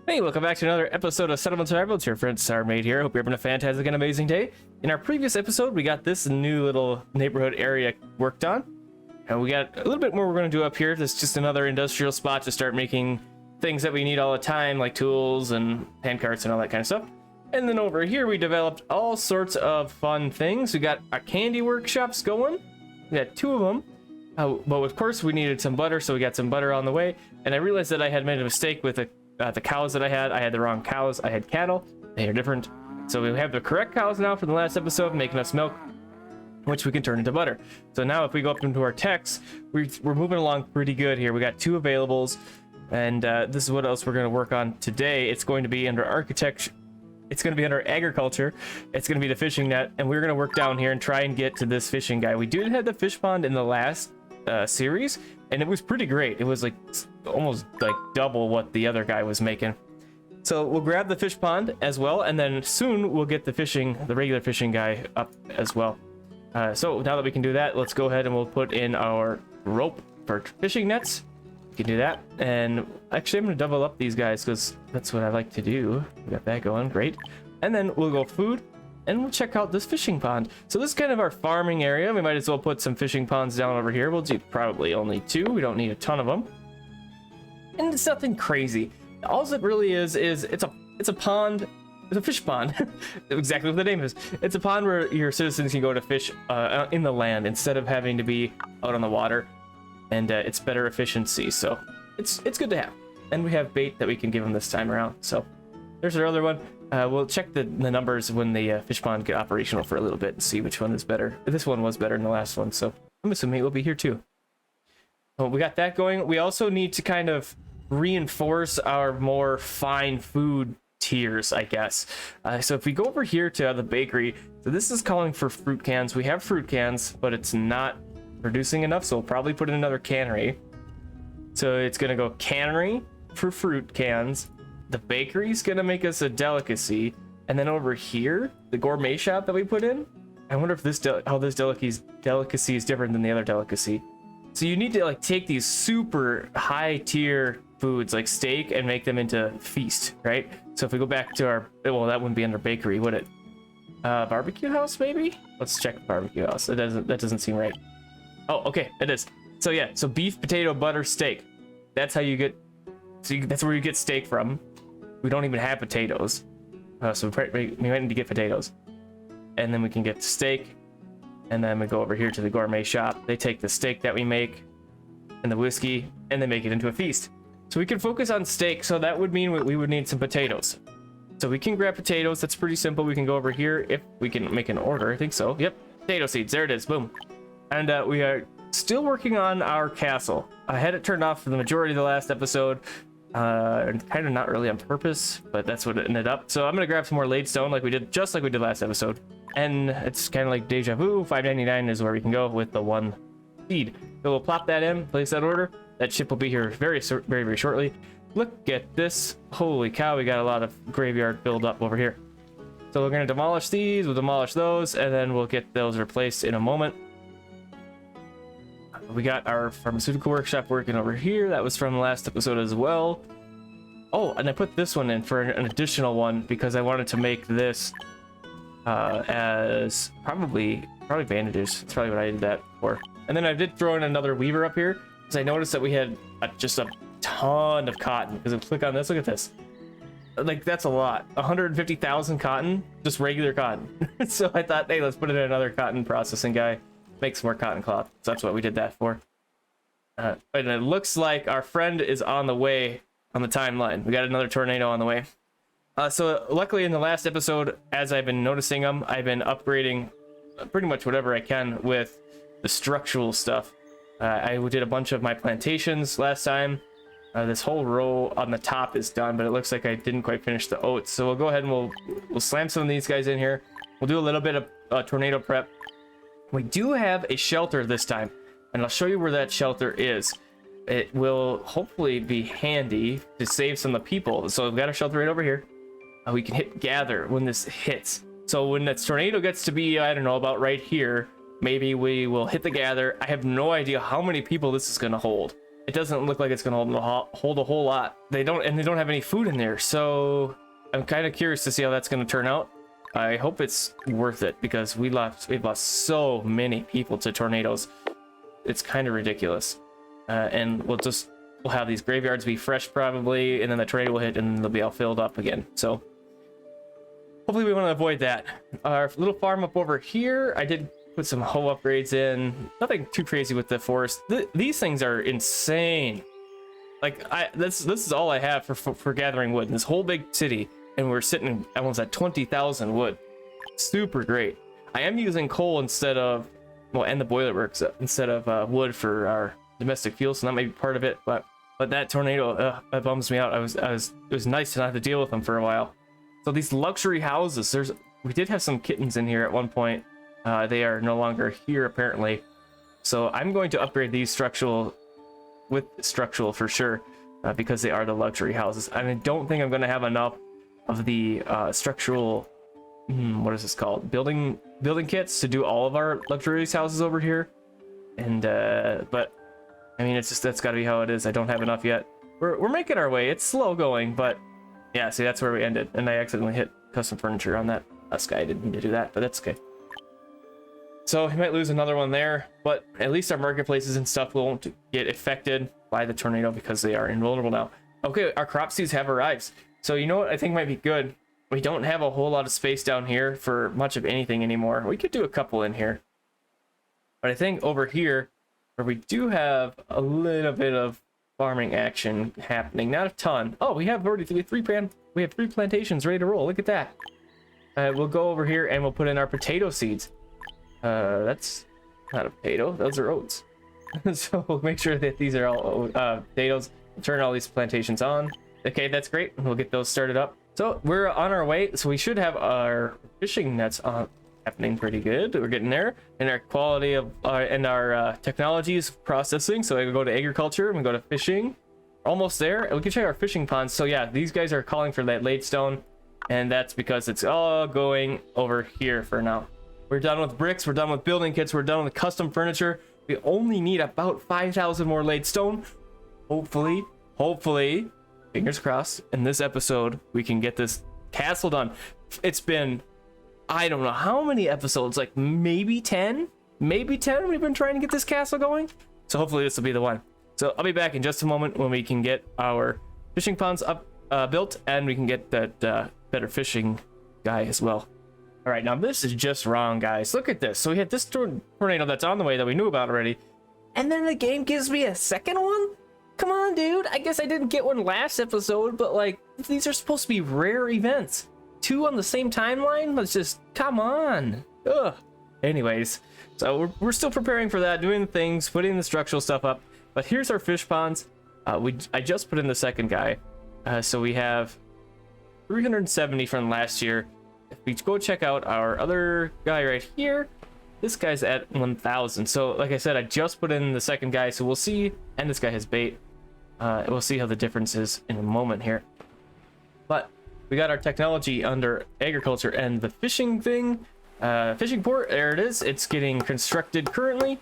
Hey, welcome back to another episode of Settlement Survival. It's your friend Sarmate here. Hope you're having a fantastic and amazing day. In our previous episode, we got this new little neighborhood area worked on. And we got a little bit more we're going to do up here. This is just another industrial spot to start making things that we need all the time, like tools and hand carts and all that kind of stuff. And then over here, we developed all sorts of fun things. We got our candy workshops going. We got two of them. But of course, we needed some butter, so we got some butter on the way. And I realized that I had made a mistake with the cows that I had. I had the wrong cows. I had cattle. They are different. So we have the correct cows now from the last episode, making us milk, which we can turn into butter. So now if we go up into our techs, we're moving along pretty good here. We got two availables, and this is what else we're going to work on today. It's going to be under architecture. It's going to be under agriculture. It's going to be the fishing net, and we're going to work down here and try and get to this fishing guy. We did have the fish pond in the last series, and it was pretty great. It was like almost like double what the other guy was making. So we'll grab the fish pond as well, and then soon we'll get the regular fishing guy up as well. So now that we can do that, let's go ahead and we'll put in our rope for fishing nets. We can do that, and actually I'm going to double up these guys because that's what I like to do. We got that going, great. And then we'll go food, and we'll check out this fishing pond. So this is kind of our farming area. We might as well put some fishing ponds down over here. We'll do probably only two. We don't need a ton of them. And it's nothing crazy. All it really is it's a pond. It's a fish pond. Exactly what the name is. It's a pond where your citizens can go to fish in the land instead of having to be out on the water. And it's better efficiency. So it's good to have. And we have bait that we can give them this time around. So there's our other one. We'll check the numbers when the fish pond get operational for a little bit and see which one is better. This one was better than the last one, so I'm assuming it will be here too. Well, we got that going. We also need to kind of reinforce our more fine food tiers, I guess. So if we go over here to the bakery, so this is calling for fruit cans. We have fruit cans, but it's not producing enough, so we'll probably put in another cannery. So it's going to go cannery for fruit cans. The bakery's gonna make us a delicacy, and then over here, the gourmet shop that we put in, I wonder if how this delicacy is different than the other delicacy. So you need to like take these super high tier foods like steak and make them into feast, right? So if we go back to our, well, that wouldn't be under bakery, would it? Barbecue house maybe? Let's check the barbecue house. That doesn't seem right. Oh, okay, it is. So yeah, so beef, potato, butter, steak. That's how you get. That's where you get steak from. We don't even have potatoes, so we might need to get potatoes, and then we can get steak, and then we go over here to the gourmet shop. They take the steak that we make and the whiskey, and they make it into a feast. So we can focus on steak, so that would mean we would need some potatoes. So we can grab potatoes. That's pretty simple. We can go over here if we can make an order. I think so. Yep, potato seeds. There it is. Boom. And we are still working on our castle. I had it turned off for the majority of the last episode. Kind of not really on purpose, but that's what it ended up. So I'm gonna grab some more laid stone just like we did last episode, and it's kind of like deja vu. 5.99 is where we can go with the one seed. So we'll plop that in, place that order. That ship will be here very shortly. Look at this, holy cow, we got a lot of graveyard build up over here. So we're gonna demolish these, we'll demolish those, and then we'll get those replaced in a moment. We got our pharmaceutical workshop working over here. That was from the last episode as well. Oh, and I put this one in for an additional one because I wanted to make this as probably bandages. That's probably what I did that for. And then I did throw in another weaver up here because I noticed that we had just a ton of cotton. Because if you click on this, look at this. Like, that's a lot. 150,000 cotton, just regular cotton. So I thought, hey, let's put in another cotton processing guy. Make some more cotton cloth. So that's what we did that for. And it looks like our friend is on the way on the timeline. We got another tornado on the way. So luckily in the last episode, as I've been noticing them, I've been upgrading pretty much whatever I can with the structural stuff. I did a bunch of my plantations last time. This whole row on the top is done, but it looks like I didn't quite finish the oats. So we'll go ahead and we'll slam some of these guys in here. We'll do a little bit of tornado prep. We do have a shelter this time, and I'll show you where that shelter is. It will hopefully be handy to save some of the people. So we've got a shelter right over here. We can hit gather when this hits. So when that tornado gets to be, I don't know, about right here, maybe we will hit the gather. I have no idea how many people this is going to hold. it doesn't look like it's gonna hold a whole lot. They don't have any food in there, so I'm kind of curious to see how that's gonna turn out. I hope it's worth it because we've lost so many people to tornadoes. It's kind of ridiculous. And we'll have these graveyards be fresh probably, and then the tornado will hit and they'll be all filled up again. So hopefully we want to avoid that. Our little farm up over here, I did put some hoe upgrades in. Nothing too crazy with the forest. These things are insane. Like this is all I have for gathering wood in this whole big city, and we're sitting almost at 20,000 wood. Super great. I am using coal instead of, well, and the boiler works instead of wood for our domestic fuel, so that may be part of it. But that tornado, that bums me out. It was nice to not have to deal with them for a while. So these luxury houses, we did have some kittens in here at one point. They are no longer here apparently. So I'm going to upgrade these structural for sure, because they are the luxury houses. I don't think I'm going to have enough of the structural, what is this called? Building kits to do all of our luxurious houses over here. And but I mean, it's just, that's got to be how it is. I don't have enough yet. We're making our way. It's slow going, but yeah, see, that's where we ended. And I accidentally hit custom furniture on that. Us guy didn't need to do that, but that's okay. So we might lose another one there, but at least our marketplaces and stuff won't get affected by the tornado because they are invulnerable now. Okay, our crop seeds have arrived. So you know what I think might be good? We don't have a whole lot of space down here for much of anything anymore. We could do a couple in here. But I think over here, where we do have a little bit of farming action happening, not a ton. Oh, we have three plantations ready to roll. Look at that. We'll go over here and we'll put in our potato seeds. That's not a potato, those are oats. So we'll make sure that these are all potatoes. We'll turn all these plantations on. Okay, that's great. We'll get those started up. So we're on our way. So we should have our fishing nets happening pretty good. We're getting there, and our quality of our technology is processing. So I can go to agriculture and we go to fishing. Almost there. We can check our fishing ponds. So yeah, these guys are calling for that ladestone, and that's because it's all going over here for now. We're done with bricks. We're done with building kits. We're done with custom furniture. We only need about 5,000 more ladestone. Hopefully, fingers crossed, in this episode, we can get this castle done. It's been, I don't know how many episodes, like maybe 10 we've been trying to get this castle going. So hopefully this will be the one. So I'll be back in just a moment when we can get our fishing ponds up built, and we can get that better fishing guy as well. All right, now this is just wrong, guys. Look at this. So we had this tornado that's on the way that we knew about already, and then the game gives me a second one? Come on, dude. I guess I didn't get one last episode, but like, these are supposed to be rare events. 2 on the same timeline? Let's just, come on. Ugh. Anyways, so we're still preparing for that, doing things, putting the structural stuff up. But here's our fish ponds. I just put in the second guy. So we have 370 from last year. If we go check out our other guy right here, this guy's at 1,000. So like I said, I just put in the second guy, so we'll see. And this guy has bait. We'll see how the difference is in a moment here. But we got our technology under agriculture and the fishing thing. Fishing port, there it is. It's getting constructed currently,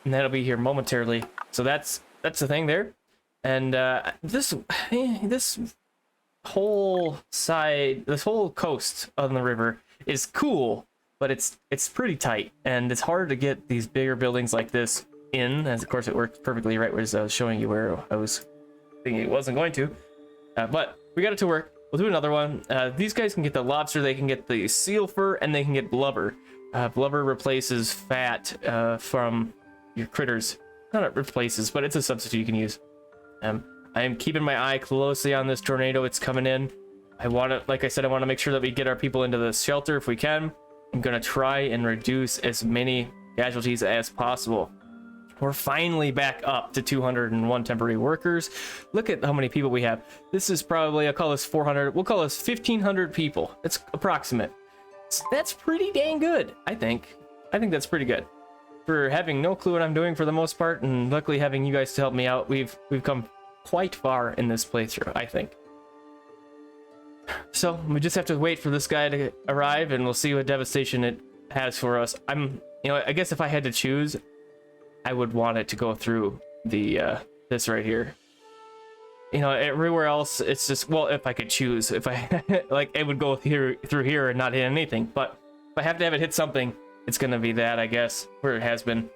and that'll be here momentarily. So that's the thing there. And this whole side, this whole coast on the river is cool, but it's pretty tight, and it's hard to get these bigger buildings like this in. As of course it worked perfectly right, whereas I was showing you where I was thinking it wasn't going to. But we got it to work. We'll do another one. These guys can get the lobster, they can get the seal fur, and they can get blubber. Blubber replaces fat from your critters. Not it replaces, but it's a substitute you can use. I am keeping my eye closely on this tornado. It's coming in. I want to, like I said, I want to make sure that we get our people into the shelter if we can. I'm going to try and reduce as many casualties as possible. We're finally back up to 201 temporary workers. Look at how many people we have. This is probably, I'll call this 400. We'll call this 1,500 people. It's approximate. That's pretty dang good, I think. I think that's pretty good. For having no clue what I'm doing for the most part, and luckily having you guys to help me out, we've come quite far in this playthrough, I think. So we just have to wait for this guy to arrive, and we'll see what devastation it has for us. I guess if I had to choose, I would want it to go through the this right here. You know, everywhere else it's just, well, if I could choose, if I like, it would go here through here and not hit anything. But if I have to have it hit something, it's gonna be that, I guess, where it has been.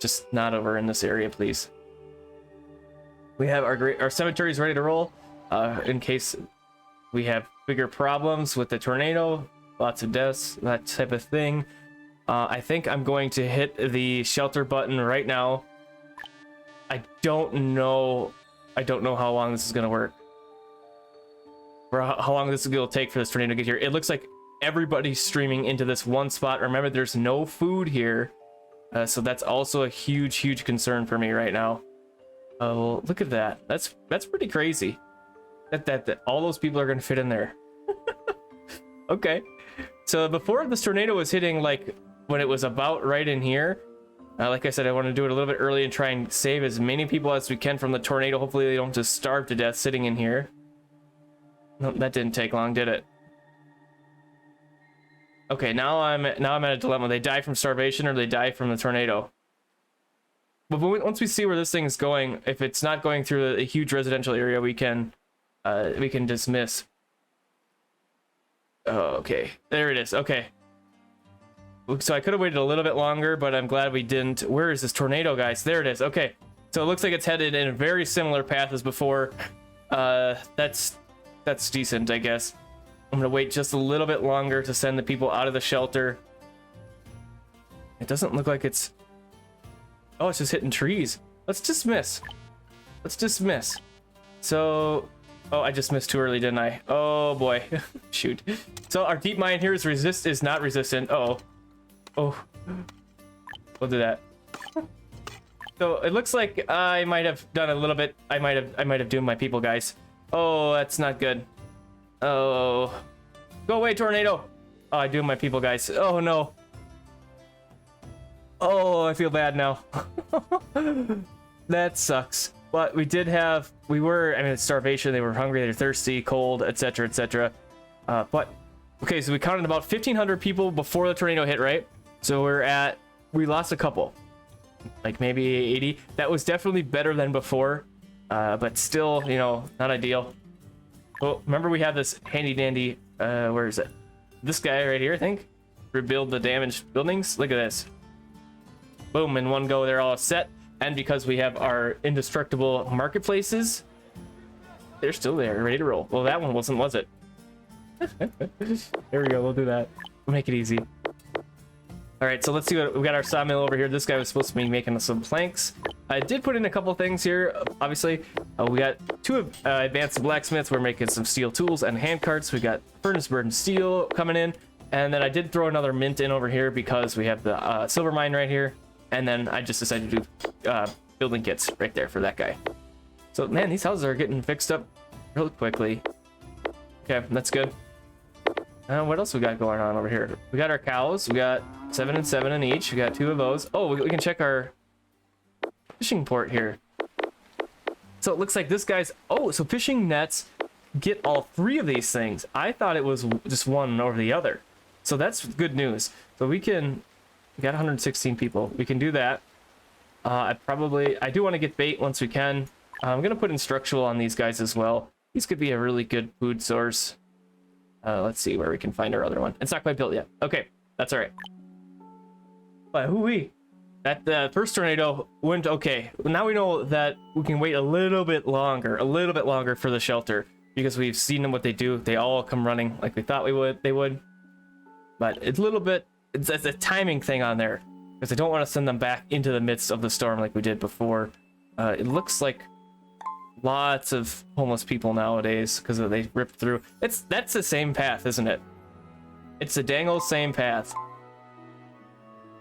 Just not over in this area, please. We have our cemeteries ready to roll, in case we have bigger problems with the tornado, lots of deaths, that type of thing. I think I'm going to hit the shelter button right now. I don't know how long this is gonna work, or how long this will take for this tornado to get here. It looks like everybody's streaming into this one spot. Remember, there's no food here, so that's also a huge concern for me right now. Oh, look at that. That's pretty crazy. That all those people are gonna fit in there. Okay, so before this tornado was hitting, like when it was about right in here, like I said, I want to do it a little bit early and try and save as many people as we can from the tornado. Hopefully they don't just starve to death sitting in here. No, that didn't take long, did it? Okay, now I'm at a dilemma. They die from starvation or they die from the tornado. But once we see where this thing is going, if it's not going through a huge residential area, we can dismiss. Oh, okay, there it is. Okay, so I could have waited a little bit longer, but I'm glad we didn't. Where is this tornado, guys? There it is. Okay, so it looks like it's headed in a very similar path as before. That's decent, I guess. I'm gonna wait just a little bit longer to send the people out of the shelter. It doesn't look like it's... Oh, it's just hitting trees. Let's dismiss. Let's dismiss. So... Oh, I just missed too early, didn't I? Oh boy. Shoot. So our deep mine here is not resistant. Uh-oh. Oh. We'll do that. So it looks like I might have done a little bit. I might have doomed my people, guys. Oh, that's not good. Oh. Go away, tornado. Oh, I doomed my people, guys. Oh no. Oh, I feel bad now. That sucks. But we did have, I mean, it's starvation, they were hungry, they were thirsty, cold, etc, etc. But, okay, so we counted about 1,500 people before the tornado hit, right? So we lost a couple. Like maybe 80. That was definitely better than before. But still, you know, not ideal. Well, remember we have this handy dandy, where is it? This guy right here, I think. Rebuild the damaged buildings. Look at this. Boom, in one go, they're all set. And because we have our indestructible marketplaces, they're still there, ready to roll. Well, that one wasn't, was it? There we go, we'll do that. We'll make it easy. All right, so let's see what we got. Our sawmill over here. This guy was supposed to be making us some planks. I did put in a couple things here, obviously. We got two advanced blacksmiths. We're making some steel tools and hand carts. We got furnace burden steel coming in. And then I did throw another mint in over here because we have the silver mine right here. And then I just decided to do building kits right there for that guy. So, man, these houses are getting fixed up real quickly. Okay, that's good. What else we got going on over here? We got our cows. We got 7 and 7 in each. We got 2 of those. Oh, we can check our fishing port here. So it looks like this guy's... Oh, so fishing nets get all 3 of these things. I thought it was just one over the other. So that's good news. So we can... We got 116 people. We can do that. I do want to get bait once we can. I'm going to put instructional on these guys as well. These could be a really good food source. Let's see where we can find our other one. It's not quite built yet. Okay, that's all right. But hooey, that first tornado went okay. Now we know that we can wait a little bit longer for the shelter because we've seen them what they do. They all come running like we thought they would. But it's a little bit. It's a timing thing on there because I don't want to send them back into the midst of the storm like we did before. It looks like lots of homeless people nowadays because they ripped through. That's the same path, isn't it? It's the dang old same path.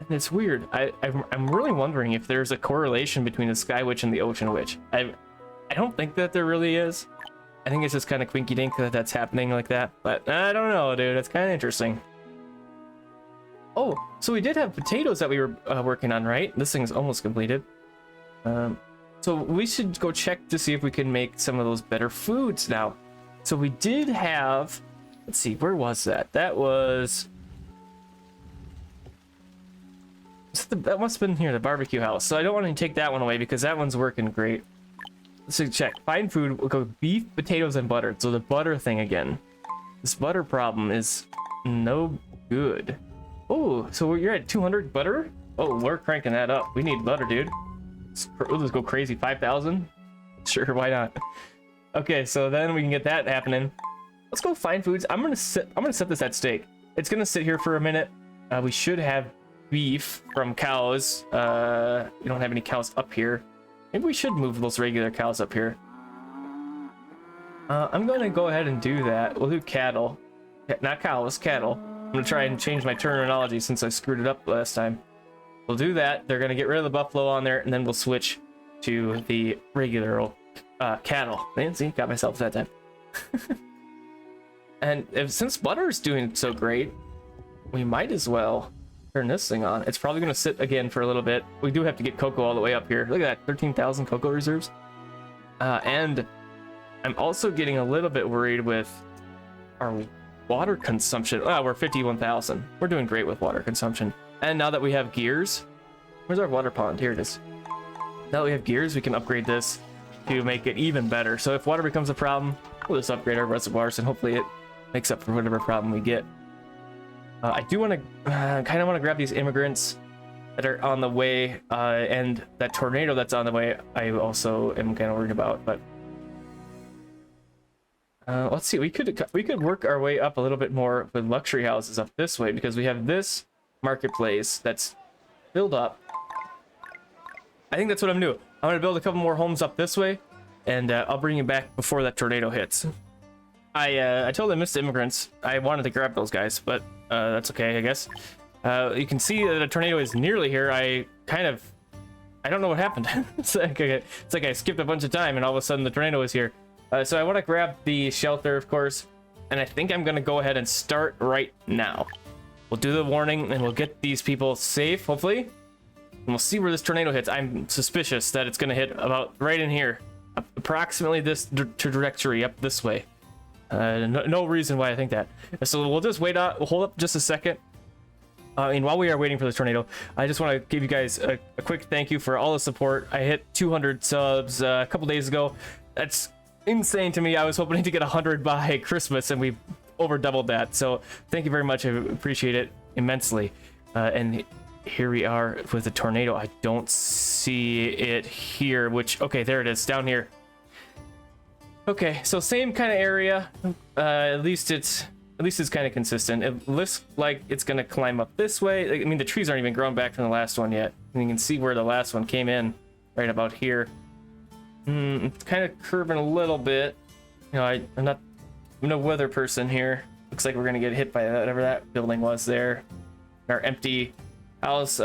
And it's weird. I'm really wondering if there's a correlation between the Sky Witch and the Ocean Witch. I don't think that there really is. I think it's just kind of quinky dink that that's happening like that. But I don't know, dude. It's kind of interesting. Oh, so we did have potatoes that we were working on, right? This thing's almost completed. So we should go check to see if we can make some of those better foods now. So we did have... Let's see, where was that? That was... That must have been here, the barbecue house. So I don't want to take that one away because that one's working great. So check. Find food. We'll go beef, potatoes, and butter. So the butter thing again. This butter problem is no good. Oh, so you're at 200 butter? Oh, we're cranking that up. We need butter, dude. Let's go crazy. 5,000? Sure, why not? Okay, so then we can get that happening. Let's go find foods. I'm gonna set this at steak. It's gonna sit here for a minute. We should have beef from cows. We don't have any cows up here. Maybe we should move those regular cows up here. I'm gonna go ahead and do that. We'll do cattle. Not cows, cattle. I'm gonna try and change my terminology since I screwed it up last time. We'll do that. They're gonna get rid of the buffalo on there, and then we'll switch to the regular old cattle. Man, see, got myself that time. And since butter's doing so great, we might as well turn this thing on. It's probably gonna sit again for a little bit. We do have to get cocoa all the way up here. Look at that, 13,000 cocoa reserves. And I'm also getting a little bit worried with our water consumption. We're 51,000. We're doing great with water consumption. And now that we have gears, where's our water pond? Here it is. Now that we have gears, we can upgrade this to make it even better. So if water becomes a problem, we'll just upgrade our reservoirs and hopefully it makes up for whatever problem we get. I do want to kind of want to grab these immigrants that are on the way, and that tornado that's on the way I also am kind of worried about. But let's see, we could work our way up a little bit more with luxury houses up this way, because we have this marketplace that's filled up. I think that's what I'm doing. I'm gonna build a couple more homes up this way, and I'll bring you back before that tornado hits. I totally missed immigrants. I wanted to grab those guys, but that's okay, I guess. You can see that a tornado is nearly here. I don't know what happened. It's like I skipped a bunch of time, and all of a sudden the tornado is here. So I want to grab the shelter, of course, and I think I'm gonna go ahead and start right now. We'll do the warning, and we'll get these people safe, hopefully. And we'll see where this tornado hits. I'm suspicious that it's gonna hit about right in here, approximately this trajectory up this way. No reason why I think that. So we'll just wait out. We'll hold up just a second. And while we are waiting for the tornado, I just want to give you guys a quick thank you for all the support. I hit 200 subs a couple days ago. That's insane to me. I was hoping to get 100 by Christmas, and we over doubled that. So thank you very much. I appreciate it immensely. And here we are with the tornado. I don't see it here, okay, there it is, down here. Okay, so same kind of area. At least it's kind of consistent. It looks like it's gonna climb up this way. I mean, the trees aren't even grown back from the last one yet. And you can see where the last one came in, right about here. It's kind of curving a little bit. You know, I'm no weather person here. Looks like we're gonna get hit by whatever that building was there. Our empty house,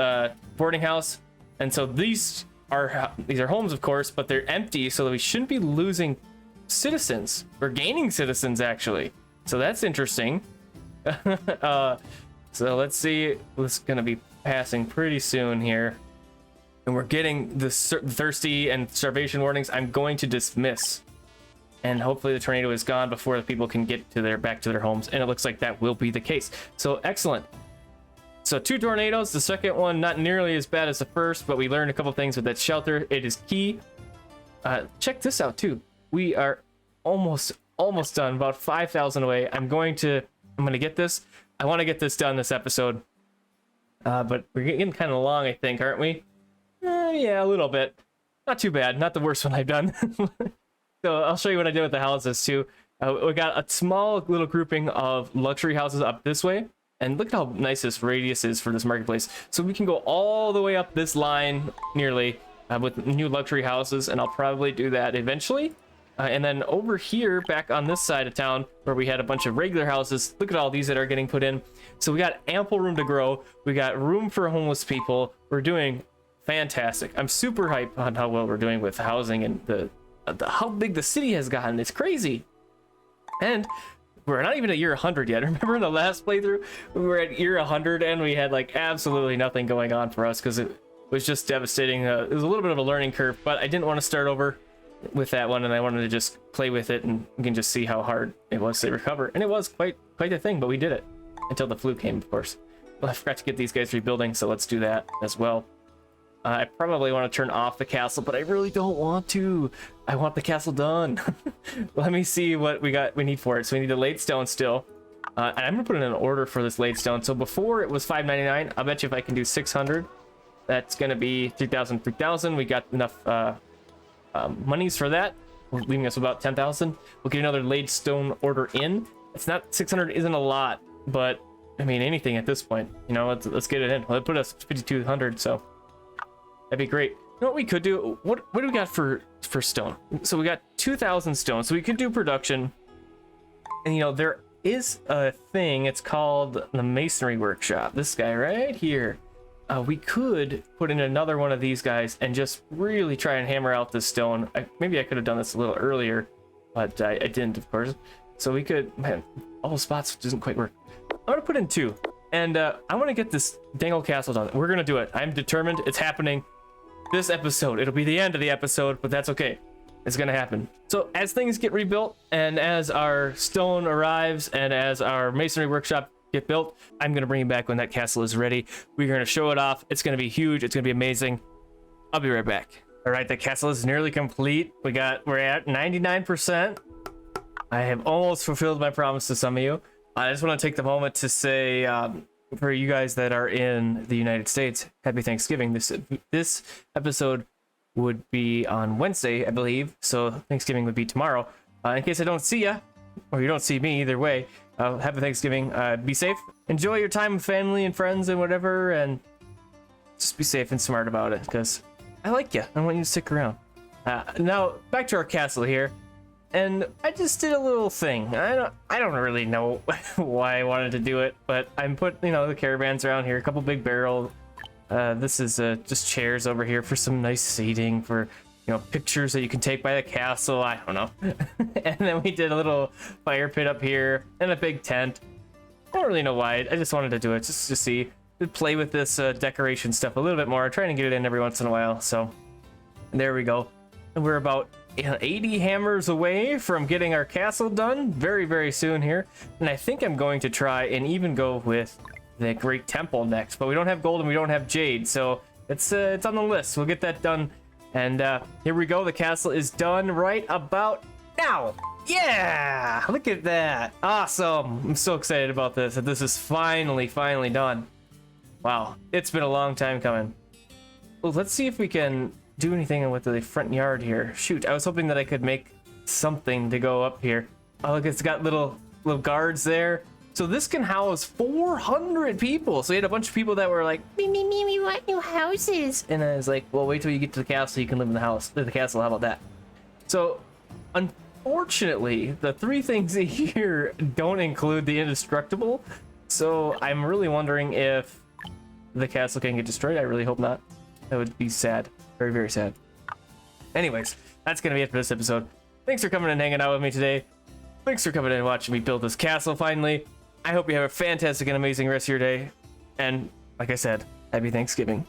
boarding house. And so these are homes, of course, but they're empty, so that we shouldn't be losing citizens. We're gaining citizens, actually. So that's interesting. So let's see. This is gonna be passing pretty soon here, and we're getting the thirsty and starvation warnings. I'm going to dismiss, and hopefully the tornado is gone before the people can get to back to their homes, and it looks like that will be the case. So excellent. So 2 tornadoes. The second one not nearly as bad as the first, but we learned a couple things with that shelter. It is key. Check this out too. We are almost done, about 5,000 away. I'm gonna get this. I want to get this done this episode. But we're getting kind of long, I think, aren't we? Yeah, a little bit. Not too bad. Not the worst one I've done. So I'll show you what I did with the houses too. We got a small little grouping of luxury houses up this way. And look at how nice this radius is for this marketplace. So we can go all the way up this line nearly with new luxury houses, and I'll probably do that eventually. And then over here, back on this side of town, where we had a bunch of regular houses, look at all these that are getting put in. So we got ample room to grow. We got room for homeless people. We're doing fantastic. I'm super hyped on how well we're doing with housing and the how big the city has gotten. It's crazy. And we're not even at year 100 yet. Remember in the last playthrough, we were at year 100 and we had like absolutely nothing going on for us because it was just devastating. It was a little bit of a learning curve, but I didn't want to start over with that one, and I wanted to just play with it, and you can just see how hard it was to recover. And it was quite a thing, but we did it until the flu came, of course. Well, I forgot to get these guys rebuilding, so let's do that as well. I probably want to turn off the castle, but I really don't want to. I want the castle done. Let me see what we need for it. So we need a laid stone still. And I'm gonna put in an order for this laid stone. So before it was $5.99. I'll bet you if I can do 600, that's gonna be 3,000, 3,000. We got enough monies for that, leaving us about 10,000. We'll get another laid stone order in. It's not 600, isn't a lot, but I mean anything at this point. You know, let's get it in. Well, it put us 5,200, so that'd be great. You know what we could do? What do we got for stone? So we got 2,000 stone, so we could do production. And you know, there is a thing, it's called the Masonry Workshop. This guy right here. We could put in another one of these guys and just really try and hammer out this stone. Maybe I could have done this a little earlier, but I didn't, of course. So we could, man, all the spots doesn't quite work. I'm gonna put in 2, and I want to get this dang old castle done. We're gonna do it. I'm determined. It's happening. This episode, it'll be the end of the episode, but that's okay. It's gonna happen. So as things get rebuilt, and as our stone arrives, and as our masonry workshop get built, I'm gonna bring you back when that castle is ready. We're gonna show it off. It's gonna be huge. It's gonna be amazing. I'll be right back. All right, the castle is nearly complete. We're at 99%. I have almost fulfilled my promise to some of you. I just want to take the moment to say, for you guys that are in the United States, happy Thanksgiving. This episode would be on Wednesday, I believe, so Thanksgiving would be tomorrow. In case I don't see ya, or you don't see me, either way, happy Thanksgiving. Be safe. Enjoy your time with family and friends and whatever, and just be safe and smart about it, because I like you. I want you to stick around. Now, back to our castle here. And I just did a little thing. I don't really know why I wanted to do it, but I'm putting, you know, the caravans around here, a couple big barrels. This is just chairs over here for some nice seating, for, you know, pictures that you can take by the castle. I don't know. And then we did a little fire pit up here and a big tent. I don't really know why. I just wanted to do it just to see, to play with this decoration stuff a little bit more. I'm trying to get it in every once in a while. So there we go. And we're about 80 hammers away from getting our castle done very, very soon here. And I think I'm going to try and even go with the Great Temple next, but we don't have gold and we don't have jade, so it's on the list. We'll get that done. And here we go. The castle is done right about now. Yeah, look at that. Awesome. I'm so excited about this, that this is finally done. Wow, it's been a long time coming. Well, let's see if we can do anything with the front yard here. Shoot, I was hoping that I could make something to go up here. Oh, look, it's got little guards there. So this can house 400 people. So we had a bunch of people that were like, me, we want new houses. And I was like, well, wait till you get to the castle, you can live in the house, the castle. How about that? So unfortunately, the 3 things here don't include the indestructible. So I'm really wondering if the castle can get destroyed. I really hope not. That would be sad. Very, very sad. Anyways, that's gonna be it for this episode. Thanks for coming and hanging out with me today. Thanks for coming in and watching me build this castle finally. I hope you have a fantastic and amazing rest of your day. And like I said, happy Thanksgiving.